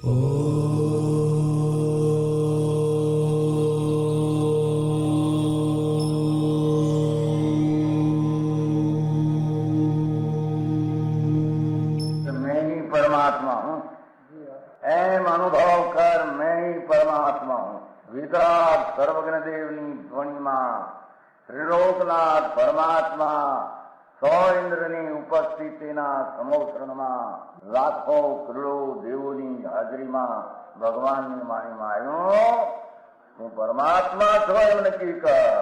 मैं ही परमात्मा हूँ, एम अनुभव कर मैं ही परमात्मा हूँ। वितराग सर्वज्ञ देवनी ध्वनिमा त्रिलोकनाथ परमात्मा સો ઇન્દ્રની ઉપસ્થિતિના સમોત્રણમાં લાખો કરોડો દેવોની હાજરીમાં ભગવાનની વાણીમાં આવ્યો, તું પરમાત્મા છો એમ નક્કી કર,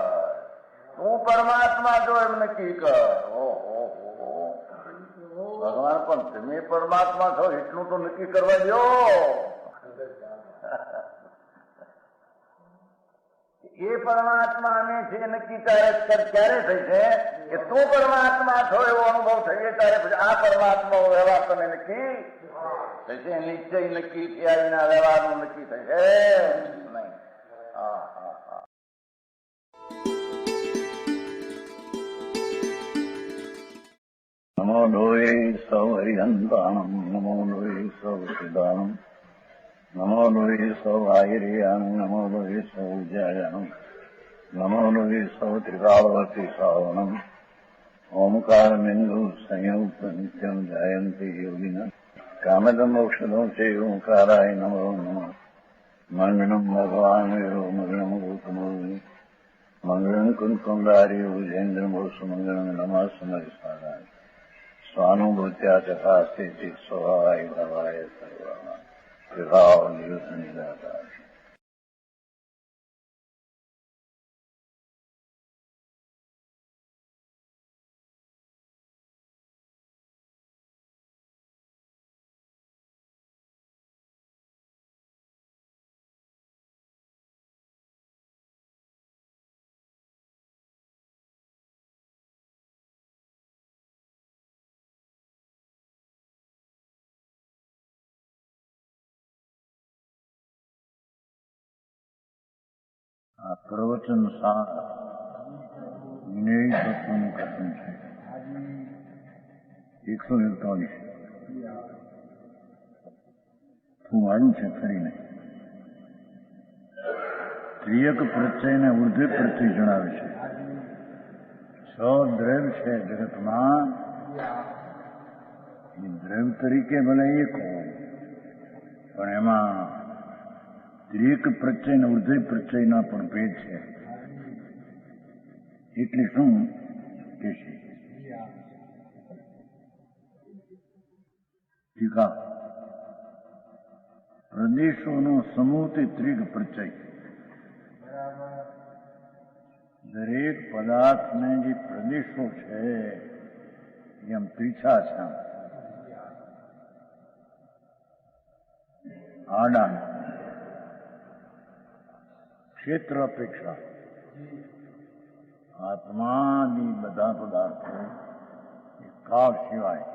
તું પરમાત્મા છો એમ નક્કી કર. ઓહો ભગવાન, પણ તમે પરમાત્મા છો એટલું તો નક્કી કરવા દો. એ પરમાત્માને છે નક્કી ક્યારે થઈ છે કે તું પરમાત્મા છો એવો અનુભવ થઈએ ત્યારે પછી આ પરમાત્મા વ્યવહાર તમે નક્કી થશે. નિશ્ચય નક્કી થયા વિના વ્યવહારનું નક્કી થશે નહીં. હા હા હા. નમો લોહે સૌ હરિહંતાણમ, નમો લોહે સૌ સિદ્ધાણમ, નમો લોહે સૌ આયર્યાણમ, નમો લોહે સૌ જયાણમ, નમો લોહે સૌ ત્રિકાળવતી શ્રાવણમ. ઓમકાર બિંદુ સંયુક્ત નિત્યમ જાયંતિ યોગિના કામદમ મોક્ષદો છે ઓંકારાય નમો નમઃ. મંગળમ ભગવાન વિરો મંગળમ ગૌતમોર્મિ મંગળમ કુંકુંડાર્ય ભુજેન્દ્રમો સુમંગળમ નમઃ સમરિસાદાય સ્વાનુભૂત્યા ચકાસ્તે સ્વભાવાય ભવાય સર્વા વિભાવ નિયુત નિરાકાર. આ પ્રવચન સાર વિનય તત્વનું કથન છે. 141 હું વાળું છે ફરી નહીં. ત્રિયક પ્રત્યયને ઉર્ધ્વ પ્રત્યય જણાવે છે. છ દ્રવ્ય છે જગતમાં, એ દ્રવ્ય તરીકે ભલે એક હોય પણ એમાં ત્રિયક પ્રત્યય અને ઉર્ધ્વ પ્રત્યયના પણ ભેદ છે. એટલે શું કે છે ટીકા, પ્રદેશોનો સમૂહ તે ત્રિક પ્રત્યય. દરેક પદાર્થને જે પ્રદેશો છે એમ ત્રીછા છે, આડા ક્ષેત્ર અપેક્ષા. આત્માની બધા પદાર્થો એ કાળ સિવાય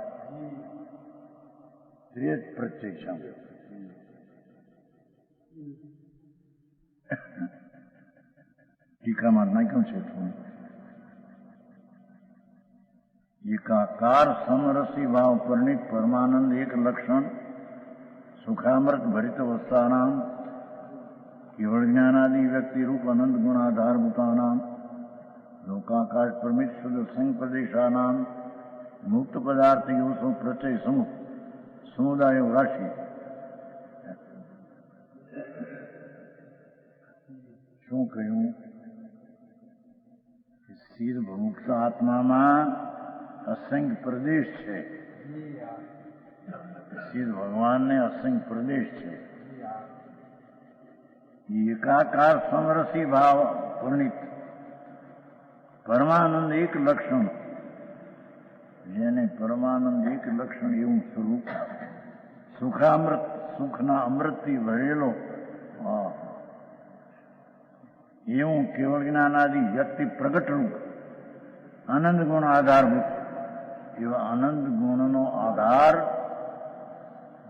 ત્રેજ પ્રત્યય છે. ટીકામાં નાખ્યું છે એકાકાર સમરસી ભાવ પરિણિત પરમાનંદ એક લક્ષણ સુખામૃત ભરિત અવસ્થાનામ કેવળ જ્ઞાનાદિ વ્યક્તિ રૂપ અનંત ગુણાધારભૂતાનામ લોકાકાશ પ્રમિત શુદ્ધ સંઘ પ્રદેશાનામ મુક્ત પદાર્થ યોસો પ્રત્યય સમુદાયો રાશિ. શું કહ્યું કે સ્થિર મુક્ત આત્મામાં અસંખ્ય પ્રદેશ છે. સ્થિર ભગવાનને અસંખ્ય પ્રદેશ છે. એકાકાર સમરસી ભાવ પરિણિત પરમાનંદ એક લક્ષણ, જેને પરમાનંદ એક લક્ષણ એવું સ્વરૂપ સુખામૃત સુખના અમૃતથી ભરેલો એવું કેવળ જ્ઞાનાદિ વ્યક્તિ પ્રગટ રૂપ આનંદ ગુણ આધારભૂત એવા આનંદ ગુણનો આધાર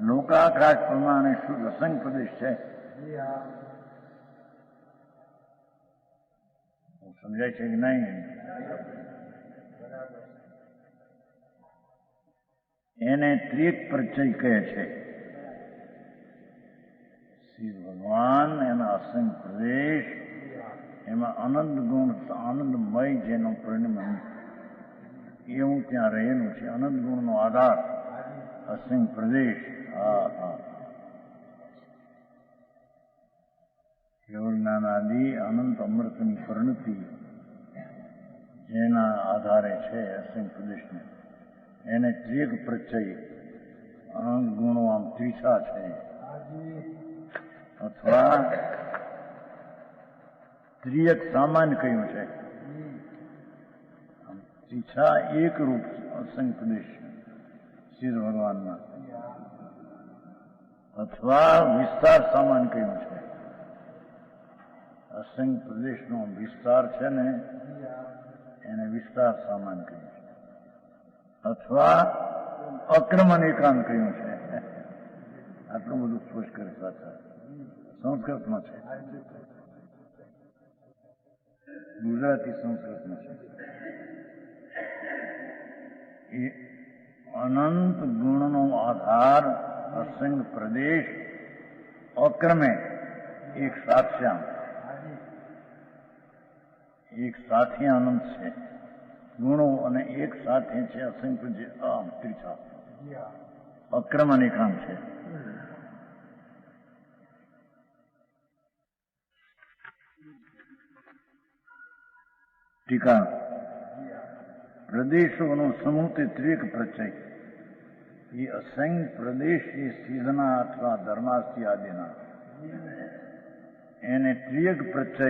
લોકાકાશ પ્રમાણે શુદ્ધ અસંખ્ય પ્રદેશ છે. સમજાય છે કે નહીં? એને ત્રિક પ્રત્યય કહે છે. શ્રી ભગવાન એના અસંગ પ્રદેશ એમાં અનંત ગુણ આનંદમય જેનો પરિણમ એવું ત્યાં રહેલું છે. અનંત ગુણનો આધાર અસંગ પ્રદેશ. હા હા કેવળ જ્ઞાનાદિ અનંત અમૃતની પરિણતિ જેના આધારે છે અસંગ પ્રદેશને એને ત્રિક પ્રચય અનંત ગુણો આમ ત્રિછા છે અથવા ત્રિયક સામાન્ય કહ્યું છે. ત્રિછા એક રૂપ અસંગ પ્રદેશ શ્રી ભગવાનના અથવા વિસ્તાર સામાન કહ્યું છે. અસંગ પ્રદેશનો વિસ્તાર છે ને એને વિસ્તાર સામાન કહ્યું છે અથવા અક્રમણ એકાંત કહ્યું છે. આટલું બધું સ્પષ્ટ કરે સાચા સંસ્કૃતમાં છે, ગુજરાતી સંસ્કૃતમાં છે. એ અનંત ગુણનો આધાર અસંગ પ્રદેશ અક્રમે એક સાથ્યામ એક સાથે અનંત છે. ગુણો અને એક સાથે છે અસંગ ત્રિછા અક્રમ અનેકાંત છે. ટીકા પ્રદેશોનો સમૂહ તે ત્રિક પ્રચય એ અસંગ પ્રદેશ એ સિદ્ધના અથવા ધર્માસ્તિ આદિના એને ત્રિયક પ્રચય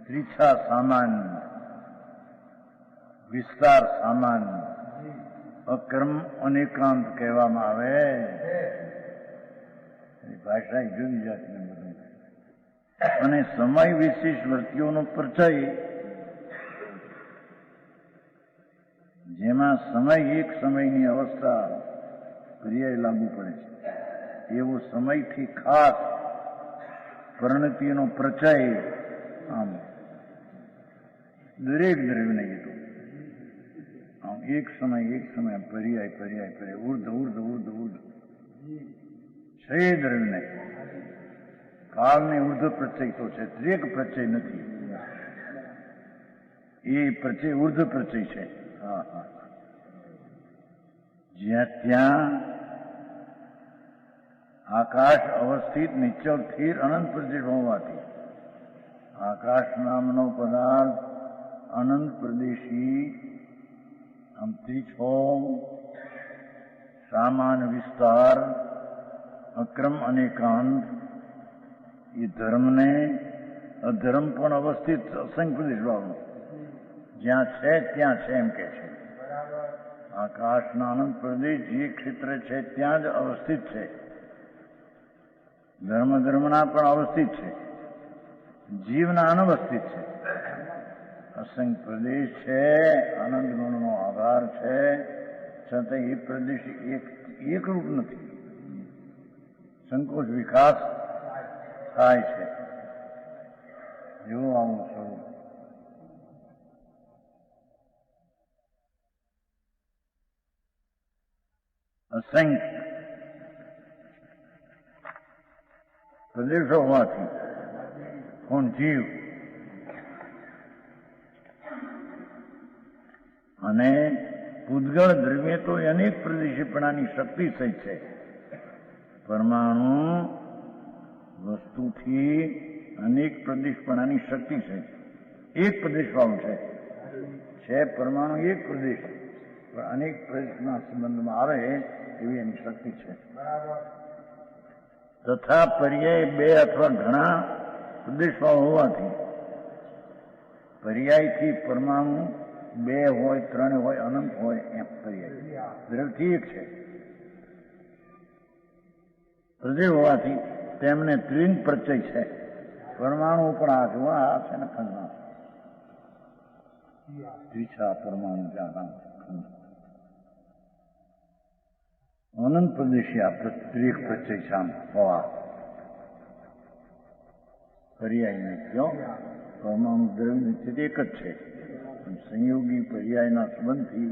ત્રિછા સામાન્ય વિસ્તાર સામાન્ય અક્રમ અનેકાંત કહેવામાં આવે. ભાષા જુદી જાતની બધું અને સમય વિશેષ વૃત્તિઓનો પરિચય જેમાં સમય એક સમયની અવસ્થા પર્યાય લાગુ પડે છે એવો સમયથી ખાસ પરિણતિનો પરિચય આમ દરેક દ્રવ્યને કીધું. આમ એક સમય પર્યાય ઉર્ધ છે દ્રવ્યને કાળને ઉર્ધ પ્રચય તો છે, ત્રેક પ્રચય નથી. એ પ્રચય ઉર્ધ પ્રચય છે. જ્યાં ત્યાં આકાશ અવસ્થિત નિશ્ચળ સ્થિર અનંત પ્રદેશ હોવાથી આકાશ નામનો પદાર્થ અનંત પ્રદેશી ત્રિછો સામાન વિસ્તાર અક્રમ અનેકાંત એ ધર્મને અધર્મ પણ અવસ્થિત અસંગ પ્રદેશ વાળો જ્યાં છે ત્યાં છે એમ કે છે. આકાશના અનંત પ્રદેશ જે ક્ષેત્ર છે ત્યાં જ અવસ્થિત છે. ધર્મના પણ અવસ્થિત છે, જીવના અનવસ્થિત છે. અસંગ પ્રદેશ છે, આનંદ ગુણનો આધાર છે, છતાં એ પ્રદેશ એકરૂપ નથી. સંકોચ વિકાસ થાય છે. જેવું આવું સ્વરૂપ અસંખ્ય પ્રદેશો હોવાથી કોણ જીવ અને પૂતગળ દ્રવ્ય તો અનેક પ્રદેશીપણાની શક્તિ સહિત છે. પરમાણુ વસ્તુથી અનેક પ્રદેશપણાની શક્તિ છે. એક પ્રદેશ વાળું છે પરમાણુ એક પ્રદેશ પણ અનેક પ્રદેશના સંબંધમાં આવે એવી એની શક્તિ છે. તથા પર્યાય બે અથવા ઘણા પ્રદેશવાળો હોવાથી પર્યાયથી પરમાણુ બે હોય, ત્રણ હોય, અનંત હોય એમ પર્યાય દ્રવ્યથી એક છે. પ્રદેશ હોવાથી તેમને ત્રિંગ પ્રચય છે. પરમાણુ પણ આ જોવા આ છે ને ખંડમાં ત્રિછા પરમાણુ ખંડ અનંત પ્રદેશી આ ત્રિક પ્રચય શામ હોવા પર્યાય નહીં કયો પરમાણુ દ્રવ્ય એક જ છે. સંયોગી પર્યાયના સંબંધથી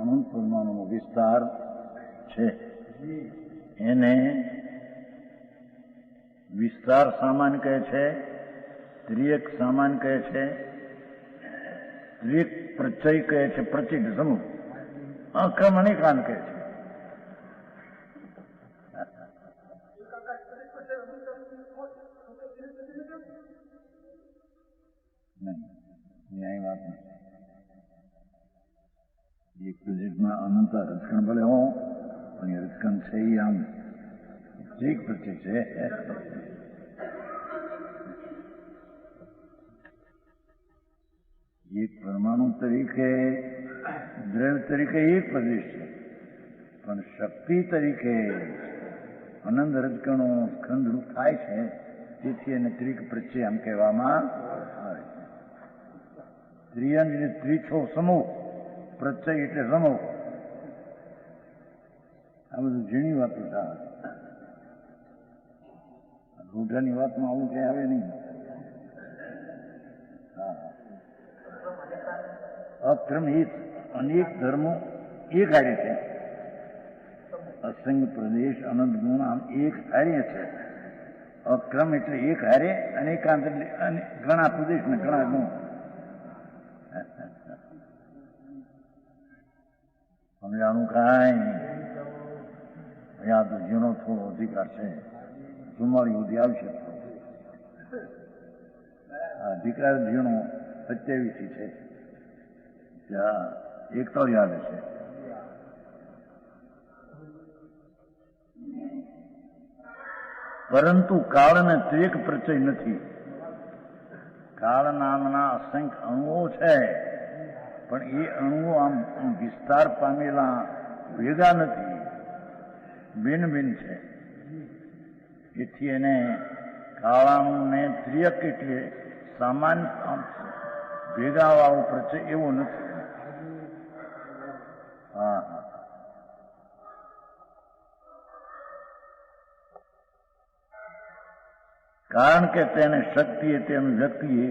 અનંત પરમાણુનો વિસ્તાર છે. એને વિસ્તાર સામાન કહે છે, ત્રિયક સામાન કહે છે, ત્રિયક પ્રચય કહે છે, પ્રચિત સમૂહ, અક્રમ અનેકાંત કહે છે. નહીં વાત નથી. એક પ્રજિતમાં અનંત રજકણ ભલે હો, પણ એ રજકણ છે એ આમ ઠીક પ્રચય છે. એક પરમાણુ તરીકે દ્રવ્ય તરીકે એક પ્રદેશ છે, પણ શક્તિ તરીકે અનંત રજકણો સ્કંદરૂપ થાય છે, તેથી એને ત્રિક પ્રચય આમ કહેવામાં આવે છે. ત્રિયંજ એટલે ત્રિછો સમૂહ, પ્રચય એટલે સમૂહ. આ બધું ઝીણી વાતો થાય. રૂઢાની વાતમાં આવું કઈ આવે નહીં. અક્રમ હિત અનેક ધર્મો એક હારે છે. અસંગ પ્રદેશ અનંત ગુણ આમ એક હારે છે. અક્રમ એટલે એક હારે, અનેકાંત એટલે ઘણા પ્રદેશ ને ઘણા ગુણ. સમજાણું કાંઈ નહીં. અહીંયા તો ઝીણો થોડો અધિકાર છે, 44 સુધી આવશે. અધિકાર ઝીણો 27 છે, ત્યાં 41 આવે છે. પરંતુ કાળને ત્રિક પ્રચય નથી. કાળ નામના અસંખ્ય અણુઓ છે, પણ એ અણુઓ આમ વિસ્તાર પામેલા ભેગા નથી, ભિન્ન ભિન્ન છે. એથી એને કાળાણુને ત્રિયક એટલે સામાન ભેગા વાળો પ્રચય એવો નથી. હા હા. કારણ કે તેને શક્તિએ તેનું વ્યક્તિએ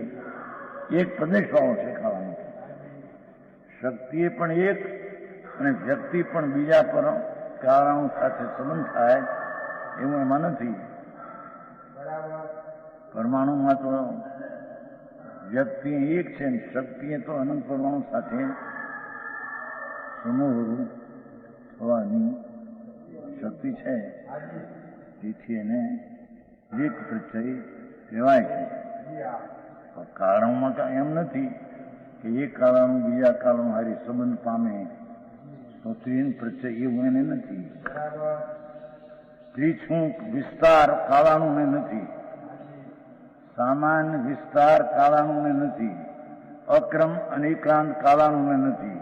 એક પ્રદેશ વાળો છે ખાવાનો. શક્તિએ પણ એક અને વ્યક્તિ પણ બીજા પર કારણો સાથે સંબંધ થાય એવું એમાં નથી. પરમાણુમાં તો વ્યક્તિ એક છે, શક્તિએ તો અનંત પરમાણુ સાથે સમૂહ થવાની શક્તિ છે, તેથી એને એક પ્રચય કહેવાય છે. કારણોમાં એમ નથી કે એક કારણો બીજા કારણો હારી સંબંધ પામે તો ત્રિન પ્રચય એવું એને નથી. ત્રિછુંક વિસ્તાર કાળાણુને નથી, સામાન વિસ્તાર કાળાણુને નથી, અક્રમ અનેકાંત કાળાણુને નથી.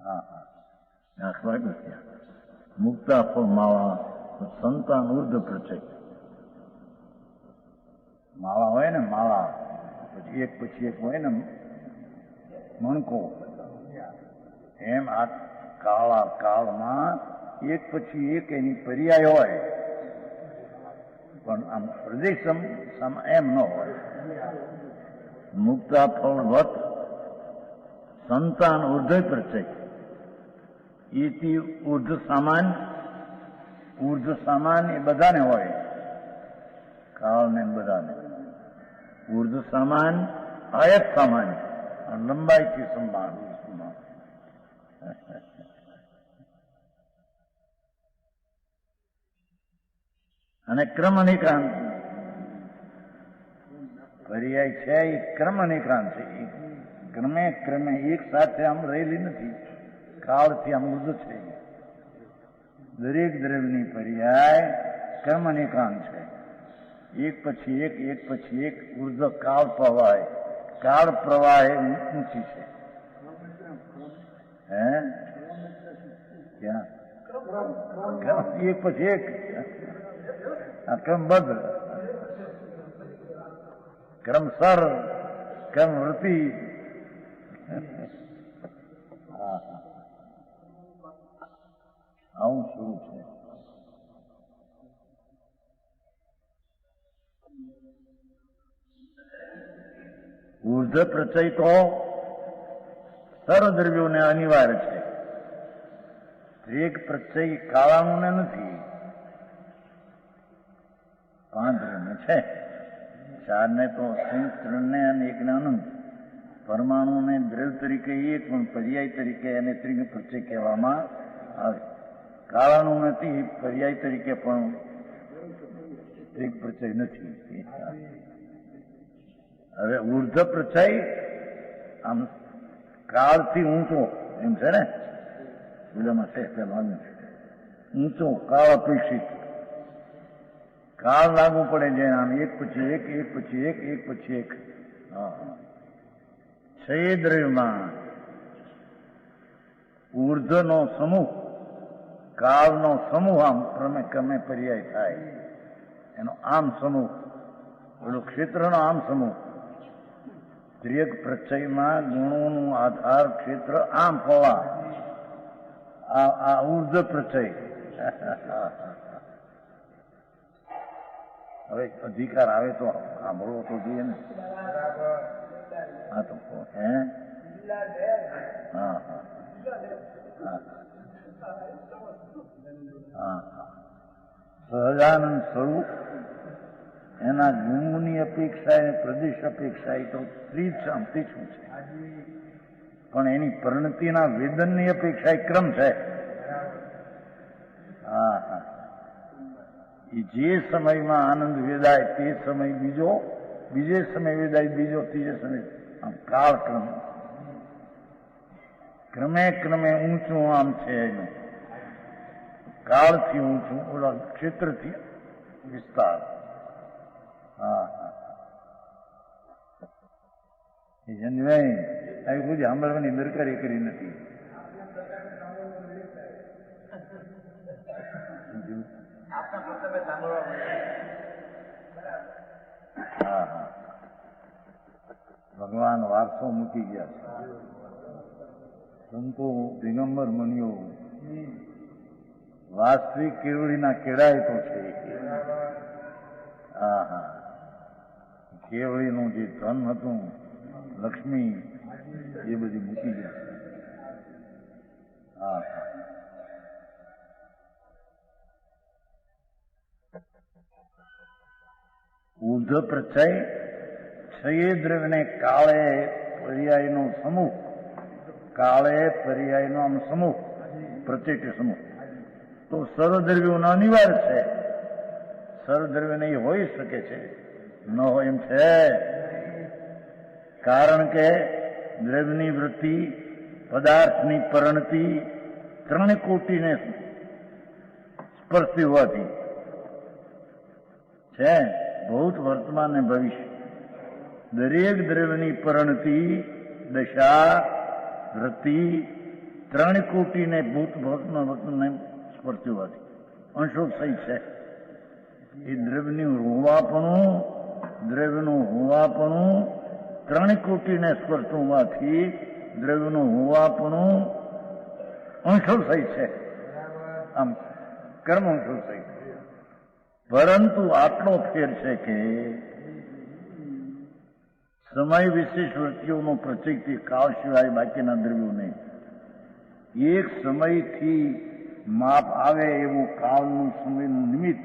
હા હા. દાખલા નથી. મુક્તા ફળ માળા સંતાન ઉર્ધ પ્રચય. માળા હોય ને, માળા પછી એક હોય ને મણકો, એમ આ કાળમાં એક પછી એક એની પર્યાય હોય, પણ આમ પ્રદેશ એમ ન હોય. મુક્તા ફળ વત સંતાન ઉર્ધ્વ પ્રચય. એથી ઉર્ધ્વ સામાન એ બધાને હોય, કાળને બધાને. ઉર્ધ્વ સામાન આયત સામાન, લંબાઈથી સમાન. અને ક્રમ અનેકાંત પર્યાય છે, એ ક્રમ અનેકાંત છે. ક્રમે ક્રમે એક સાથે આમ રહેલી નથી, કાળથી આમ ઉર્ધ્વ છે. દરેક દ્રવ્યની પર્યાય ક્રમ અનેકાંત છે. એક પછી એક ઉર્ધ્વ કાળ પ્રવાહ, કાળ પ્રવાહ ઊંચી છે. હે ક્યાં એક પછી એક ક્રમબદ્ધ, ક્રમસર, ક્રમવૃત્તિ. આવું સ્વરૂપ છે. ઉર્ધ્વ પ્રચય તો સર્વદ્રવ્યોને અનિવાર્ય છે. એક પ્રચય કાળાણુને નથી, છે. ચારને તો અસંખ્ય, ત્રણને અને એકને અનંત. પરમાણુને દ્રવ્ય તરીકે એક, પણ પર્યાય તરીકે એને ત્રિગ પ્રત્યય કહેવામાં આવે. કાળાનું નથી, પર્યાય તરીકે પણ ત્રિગ પ્રત્યય નથી. હવે ઉર્ધ્વ પ્રત્યય આમ કાળથી ઊંચો એમ છે ને, બીજામાં છે ઊંચો કાળ અપેક્ષિત. કાળ લાગુ પડે છે આમ એક પછી એક, એક પછી એક, એક પછી એક. છે દ્રવ્યમાં ઉર્ધ્વનો સમૂહ, કાળનો સમૂહ આમ ક્રમે પર્યાય થાય એનો આમ સમૂહ, પેલો ક્ષેત્રનો આમ સમૂહ. ત્રિયક પ્રત્યયમાં ગુણોનું આધાર ક્ષેત્ર આમ હોવા, આ ઉર્ધ્વ પ્રત્યય. હવે અધિકાર આવે તો સાંભળવો તો જોઈએ ને. હા તો હે હા હા હા સહજાનંદ સ્વરૂપ એના ગુણની અપેક્ષા અને પ્રદેશ અપેક્ષા એ તો ત્રીજું છે, પણ એની પરિણતિના વેદનની અપેક્ષા એ ક્રમ છે. હા હા જે સમયમાં આનંદ વેદાય તે સમય બીજો, બીજે સમય વેદાય બીજો, ત્રીજે સમય આમ કાળક્રમ ક્રમે ઊંચું આમ છે એનું. કાળથી ઊંચું, ઓલા ક્ષેત્રથી વિસ્તાર. હા હા એ જનભાઈ આવી બધી સાંભળવાની દરકાર એ કરી નથી. હા હા ભગવાન વારસો મૂકી ગયા છે. સંતો દિગંબર મુનિઓ વાસ્તવિક કેવડીના કેળાય તો છે. હા હા કેવડીનું જે ધન હતું, લક્ષ્મી, એ બધી મૂકી ગયા છે. હા હા ઉર્ધ્વ પ્રત્યય છયે દ્રવ્યને કાળે પર્યાયનો સમૂહ, કાળે પર્યાયનો આમ સમૂહ, પ્રત્યેક સમૂહ તો સર્વદ્રવ્યોનો અનિવાર્ય છે. સર્વદ્રવ્ય નહીં હોઈ શકે છે, ન હોય એમ છે. કારણ કે દ્રવ્યની વૃત્તિ, પદાર્થની પરિણતિ ત્રણે કોટીને સ્પર્શતી હોવાથી છે. ભૂત, વર્તમાન અને ભવિષ્ય દરેક દ્રવ્યની પરિણતિ, દશા, વૃત્તિ ત્રણ કોટીને ભૂત, વર્તમાન સ્પર્શતી હોવાથી અંશોત્સય છે. એ દ્રવ્યનું હોવાપણું ત્રણ કોટીને સ્પર્શતું હોવાથી દ્રવ્યનું હોવાપણું અંશોત્સય છે. આમ કર્મ અંશોત્સય. પરંતુ આટલો ફેર છે કે સમય વિશેષ વૃત્તિઓનો પ્રત્યેકથી કાળ સિવાય બાકીના દ્રવ્યોને એક સમયથી માપ આવે એવું કાળનું સમયનું નિમિત્ત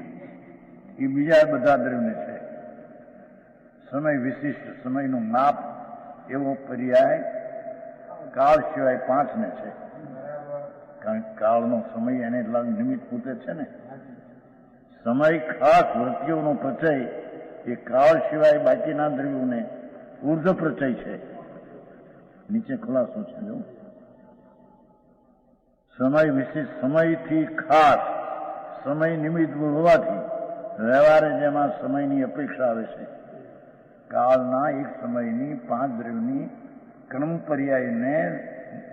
એ બીજા બધા દ્રવ્યને છે. સમય વિશિષ્ટ સમયનું માપ એવો પર્યાય કાળ સિવાય પાંચને છે. કારણ કે કાળનો સમય એને એટલા નિમિત્ત પૂતે છે ને. સમય ખાસ વૃત્તિઓનો પ્રત્યય એ કાળ સિવાય બાકીના દ્રવ્યોને ઉર્ધ્વ પ્રત્યય છે. નીચે ખુલાસો છે જો. સમય વિશિષ્ટ સમયથી ખાસ સમય નિમિત્ત હોવાથી વ્યવહારે જેમાં સમયની અપેક્ષા આવે છે, કાળના એક સમયની પાંચ દ્રવ્યની ક્રમ પર્યાયને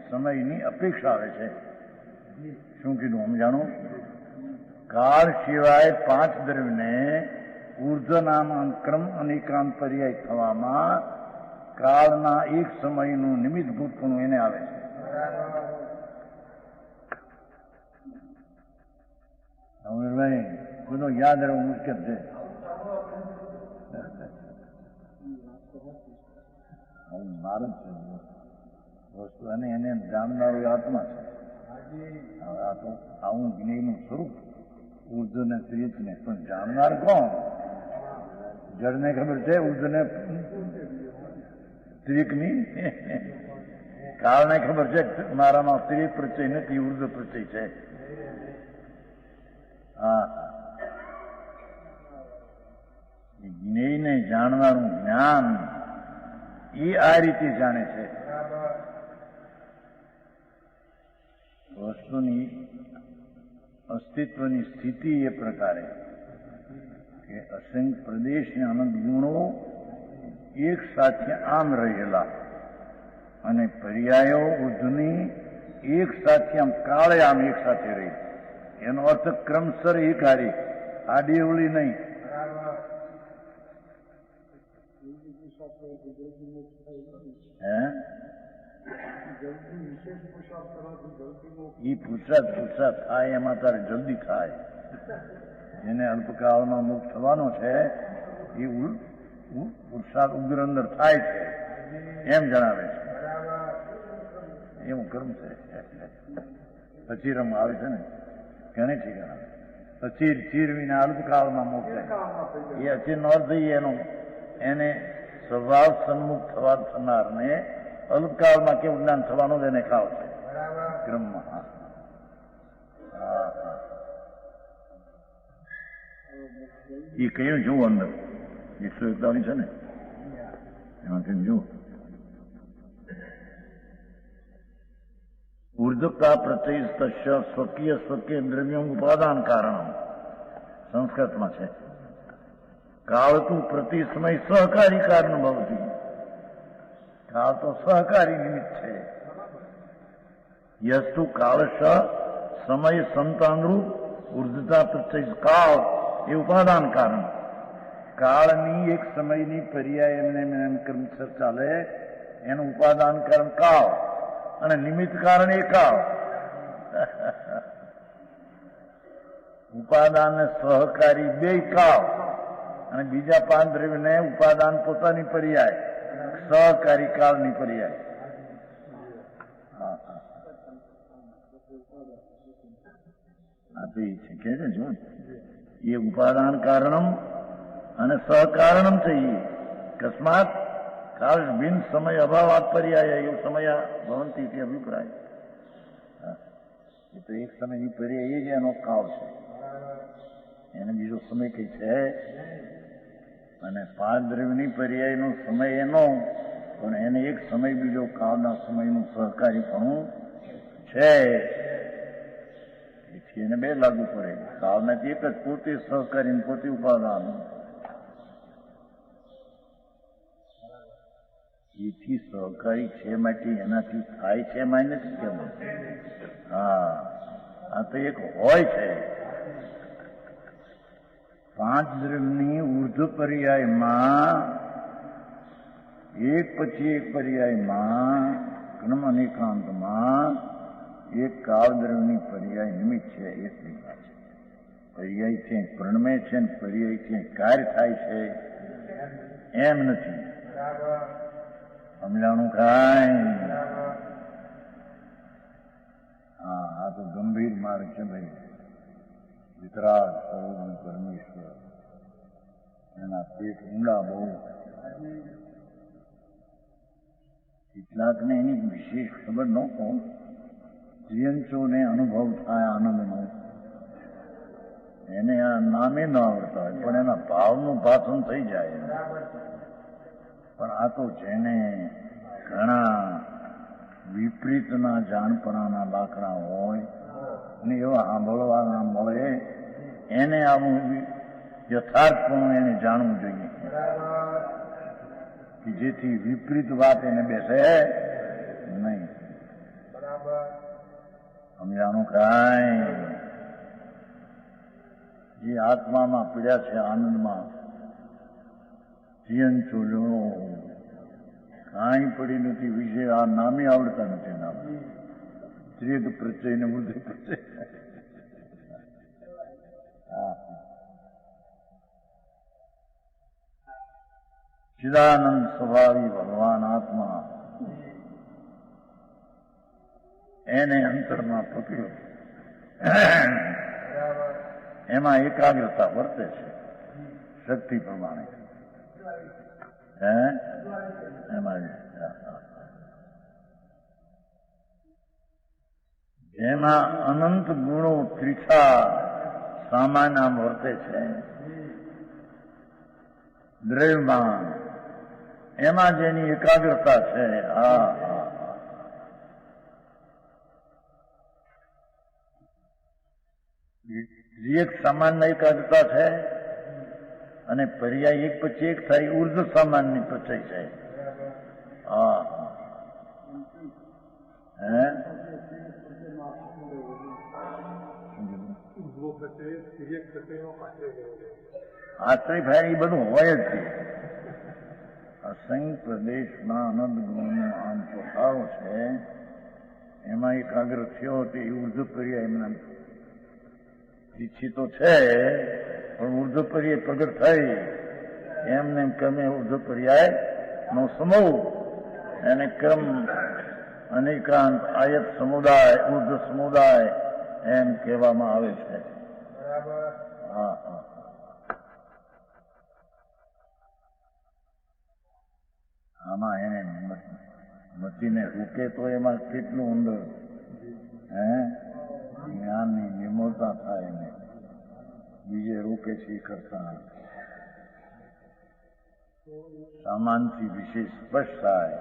સમયની અપેક્ષા આવે છે. શું કીધું સમજાણો? કાળ સિવાય પાંચ દ્રવ્યને ઉર્ધ્વનામ ક્રમ અનેકાંત પર્યાય થવામાં કાળના એક સમયનું નિમિત્તભૂતપણું એને આવે છે. ભાઈ બધું યાદ રહેવું મુશ્કેલ છે. મારું છે વસ્તુ અને એને જાણનારો આત્મા છે. આ તો આવું જ્ઞેયનું સ્વરૂપ ઉર્ધ્વ ને ત્રિયક ને પણ જાણનાર કોણ? જળને ખબર છે ઉર્ધને ત્રિકની, કાળને ખબર છે મારામાં ત્રિક પ્રત્યય નથી, ઉર્ધ પ્રત્યય છે. હા, જ્ઞેયને જાણવાનું જ્ઞાન એ આ રીતે જાણે છે. વસ્તુની અસ્તિત્વની સ્થિતિ એ પ્રકારે કે અસંખ્ય પ્રદેશને અનંત ગુણો એક સાથે આમ રહેલા અને પર્યાયો ઉર્ધની એક સાથે આમ કાળે આમ એક સાથે રહી. એનો અર્થ ક્રમશર એક હારી, આડી અવળી નહીં. એ પુરસાદ થાય એમાં તારે જલ્દી થાય. જેને અલ્પકાળમાં મુક્ત થવાનો છે એ પુરસાદ ઉગ્ર અંદર થાય છે એમ જણાવે છે. એવું કર્મ છે. પચીરમાં આવે છે ને ઘણી ઠીકાણા પચીર ચીરવીના અલ્પકાળમાં મુક્ત થાય. એ અચીરનો અર્થ એનો એને સ્વભાવ સન્મુખ થવા થનારને અલ્પકાળમાં કેવું જ્ઞાન થવાનું એને ખાવ છે ક્રમમાં. એ કયું જુઓ અંદર 141 છે ને એમાં કયું જુઓ. ઉર્ધકા પ્રત્યય સ્વકીય સ્વકીય દ્રવ્ય ઉપાદાન કારણ સંસ્કૃતમાં છે. કાળ તું પ્રતિ સમય સહકારી કારણ ભવતી. કાળ તો સહકારી નિમિત્ત છે. યસ્તુ કાળશ સમય સંતાનરૂપ ઉર્ધતા પ્રત્યય કાળ એ ઉપાદાન કારણ. કાળની એક સમયની પર્યાય એમ ક્રમશર ચાલે એનું ઉપાદાન કારણ કાળ અને નિમિત્ત કારણ એ કાળ. ઉપાદાન સહકારી બે કાળ અને બીજા 5 દ્રવ્યને ઉપાદાન પોતાની પર્યાય સહકારી કાળની પર્યાય. આ તો એ છે કે છે જો એ ઉપાદાન કારણમ અને સહકારણમ થઈ. અકસ્માત કાળ બિન સમય અભાવાત પર્યાય એવું સમય ભવંતી તે અભિપ્રાય. એ તો એક સમયની પર્યાય એ જ એનો કાળ છે. એને બીજો સમય કઈ છે અને 5 દ્રવ્યની પર્યાયનો સમય એનો પણ એને એક સમય બીજો કાળના સમયનું સહકારીપણું છે. એથી એને બે લાગુ પડે. કાળનાથી એક જ પોતે સહકારી પોતે ઉપાદાન. એથી સહકારી છે માટે એનાથી થાય છે એમાં નથી કેમ. હા, આ તો એક હોય છે. 5 દ્રવ્યની ઉર્ધ્વ પર્યાયમાં એક પછી એક પર્યાયમાં ક્રમ અનેકાંતમાં એક કાળ દ્રવ્યની પર્યાય નિમિત્ત છે. એક લીધા છે પર્યાય છે પ્રણમે છે ને પર્યાય છે કાર્ય થાય છે એમ નથી. સમજાણું કાંઈ? હા, આ તો ગંભીર માર્ગ છે ભાઈ. વિતરાગ સર્વગુણ પરમેશ્વર એના પેટ ઊંડા બહુ. કેટલાકને એની વિશેષ ખબર ન હોય. જીયંચોને અનુભવ થાય આનંદનો એને આ નામે ન આવડતા હોય પણ એના ભાવનું ભાષણ થઈ જાય. પણ આ તો જેને ઘણા વિપરીતના જાણપણાના લાકડા હોય અને એવા સાંભળવાના મળે એને આવું યથાર્થપણું એને જાણવું જોઈએ કે જેથી વિપરીત વાત એને બેસે નહીં. સમજાણું કાંઈ? જે આત્મામાં પીડ્યા છે આનંદમાં જીવન ચોજો કાંઈ પડી નથી. વિષય આ નામે આવડતા નથી. નામ ત્રેગ પ્રત્યય ને બુદ્ધિ પ્રત્યય. ચિદાનંદ સ્વભાવી ભગવાન આત્મા એને અંતરમાં પકડ્યો. એમાં એકાગ્રતા વર્તે છે શક્તિ પ્રમાણે. હે એમાં જેમાં અનંત ગુણો ત્રિછા સામાન્યમાં વર્તે છે દ્રવ્યમાં, એમાં જેની એકાગ્રતા છે એક સામાન્ય એકાગ્રતા છે અને પર્યાય એક પછી એક થાય ઉર્ધ્વ સામાન્ય પચય છે. હે આશ્રય ભાઈ એ બધું હોય જ છે. અસંગ પ્રદેશના આનંદ ગુણનો આમ સ્વભાવ છે, એમાં એકાગ્ર થયો તે ઉર્ધ્વ પર્યાય એમના ઈચ્છી તો છે પણ ઉર્ધ્વ પર્યાય પ્રગટ થઈ એમને ક્રમે ઉર્ધ્વ પર્યાય નો સમૂહ એને ક્રમ અનેકાંત આયત સમુદાય ઉર્ધ્વ સમુદાય એમ કહેવામાં આવે છે. હા હા આમાં એને મતીને રૂકે તો એમાં કેટલું ઊંડું જ્ઞાનની નિર્મળતા થાય ને બીજે રોકે છે એ કરતા સામાનથી વિશેષ સ્પષ્ટ થાય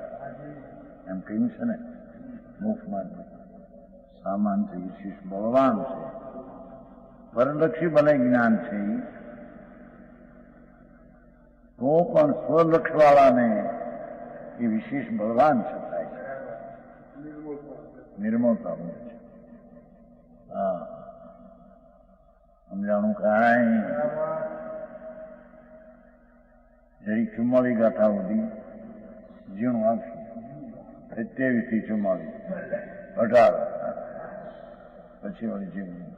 એમ કહ્યું છે ને મુખમાં. સામાનથી વિશેષ બળવાન છે, પરલક્ષી ભલે જ્ઞાન છે તો પણ સ્વલક્ષવાળાને એ વિશેષ બળવાન છતાય છે, નિર્મળતા હોય છે. હા સમજાણું કાંઈ જરી 44 ગાથા સુધી ઝીણું આવશે. 27 થી 44 18 પછી વળી ઝીણું.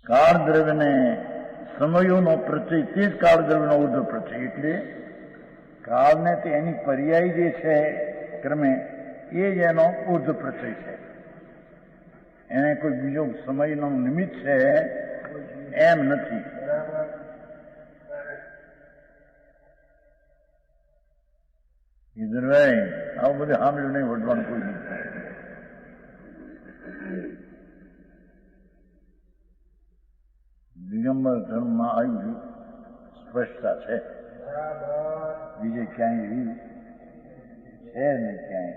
કાળ દ્રવ્યને સમયોનો પ્રચય તે જ કાળ દ્રવ્યનો ઉર્ધ્વ પ્રચય, એટલે કાળને તે એની પર્યાય જે છે ક્રમે એ જ એનો ઉર્ધ્વ પ્રચય છે. એને કોઈ બીજો સમયનો નિમિત્ત છે એમ નથી. ઇધરભાઈ આવું બધું સાંભળ્યું નહીં, વઢવાનું કોઈ નહીં. દિગંબર ધર્મમાં આવ્યું સ્પષ્ટતા છે, બીજે ક્યાંય એવી છે નહીં. ક્યાંય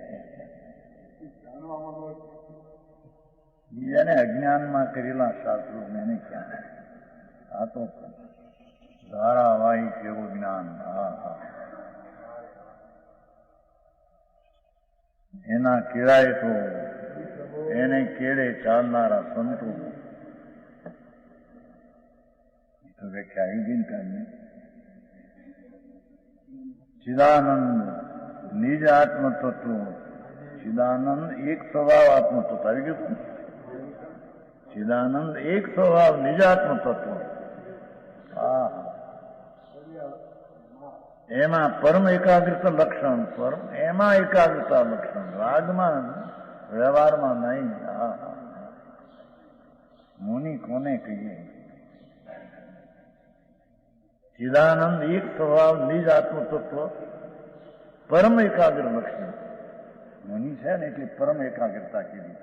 બીજાને અજ્ઞાનમાં કરેલા શાસ્ત્રો એને ક્યાં, આ તો ધારાવાહિક એવું જ્ઞાન. એના કેળાય તો એને કેળે ચાલનારા સંતો તો વ્યાખ્યા આવી ગઈ કામને. ચિદાનંદ નિજ આત્મતત્વ, ચિદાનંદ એક સ્વભાવ આત્મતત્વ આવી ગયું. ચિદાનંદ એક સ્વભાવ નિજાત્મ તત્વ. એમાં પરમ એકાગ્રતા લક્ષણ, પરમ એમાં એકાગ્રતા લક્ષણ, રાગમાં વ્યવહારમાં નહીં. મુનિ કોને કહીએ? ચિદાનંદ એક સ્વભાવ નિજ આત્મ તત્વ પરમ એકાગ્ર લક્ષણ. મુનિ છે ને એટલે પરમ એકાગ્રતા કીધી.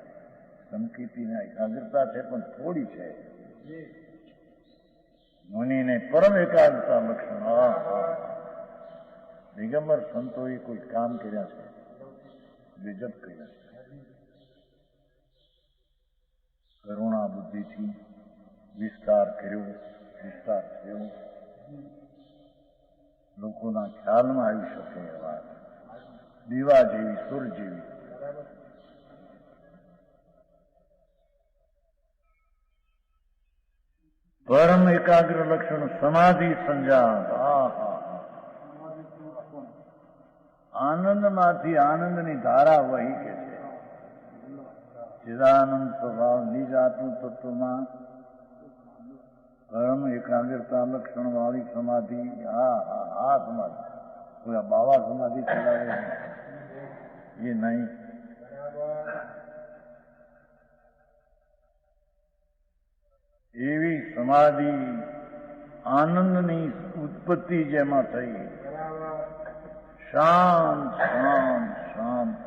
સંકીર્તિના એકાગ્રતા છે પણ થોડી છે. મુનિને પરમ એકાગ્રતા લક્ષણ. દિગંબર સંતોએ કોઈ કામ કર્યા છે, વિજત કર્યા છે. કરુણા બુદ્ધિથી વિસ્તાર કર્યો, વિસ્તાર થયો, લોકોના ખ્યાલમાં આવી શકે એ વાત. દીવા જેવી, સુર જેવી. પરમ એકાગ્ર લક્ષણ સમાધિ સંજાત. આનંદમાંથી આનંદની ધારા વહી કે છે. ચિદાનંદ સ્વભાવ નિજ આત્મ તત્વમાં પરમ એકાગ્રતા લક્ષણ વાળી સમાધિ. આ સમાધિ કોઈ બાવા સમાધિ ચલાવે એ નહીં. એવી સમાધિ આનંદની ઉત્પત્તિ જેમાં થઈ. શાંત શાંત શાંત.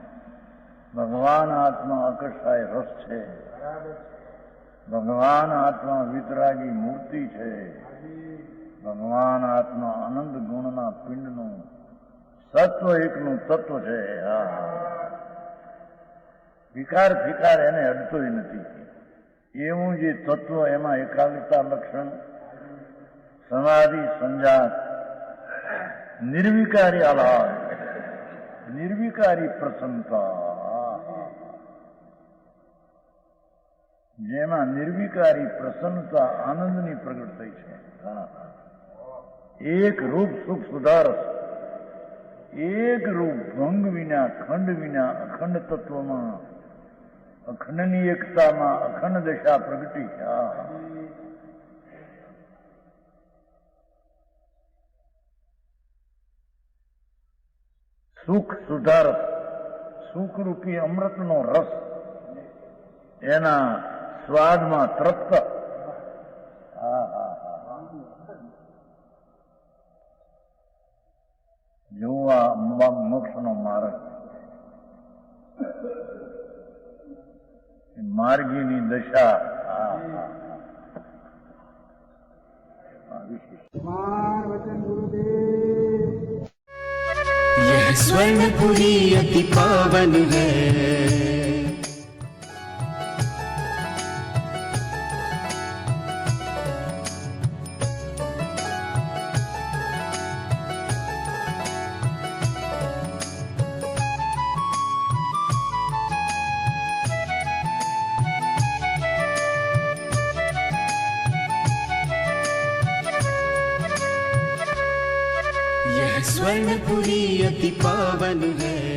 ભગવાન આત્મા અકસાય રસ છે. ભગવાન આત્મા વિતરાગી મૂર્તિ છે. ભગવાન આત્મા આનંદ ગુણના પિંડનું સત્વ એકનું તત્વ છે. વિકાર ફિકાર એને અડતોય નથી. એવું જે તત્વ એમાં એકાગ્રતા લક્ષણ, સમાધિ, સંજાત, નિર્વિકારી આલાદ, નિર્વિકારી પ્રસન્નતા, જેમાં નિર્વિકારી પ્રસન્નતા આનંદની પ્રગટ થઈ છે. એક રૂપ સુખ સુધારસ, એક રૂપ ભંગ વિના, ખંડ વિના, અખંડ તત્વમાં, અખંડની એકતામાં અખંડ દશા પ્રગટી. સુખ સુધારસ, સુખરૂપી અમૃતનો રસ એના સ્વાદમાં તૃપ્ત. જોવા મોક્ષનો માર્ગ, માર્ગીની દશા. यह स्वर्णपुरी अति पावन है. यह स्वर्णपुरी अति पावन है.